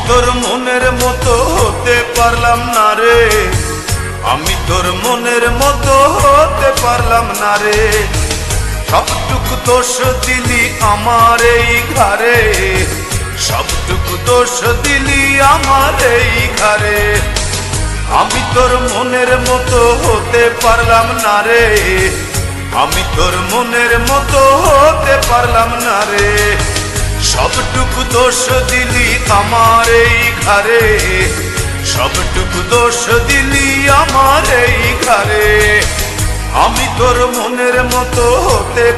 তোর মনের মতো হতে পারলাম না রে, আমি তোর মনের মতো হতে পারলাম না রে। সবটুকু দোষ দিলি আমার এই ঘরে, সবটুকু দোষ দিলি আমার এই ঘরে। আমি তোর মনের মতো হতে পারলাম না রে, আমি তোর মনের মতো হতে পারলাম না রে। সবটুকু দোষ দিলি আমার এই ঘরে, সবটুকু দোষ দিলি আমার এই ঘরে। আমি তোর মনের মতো হতে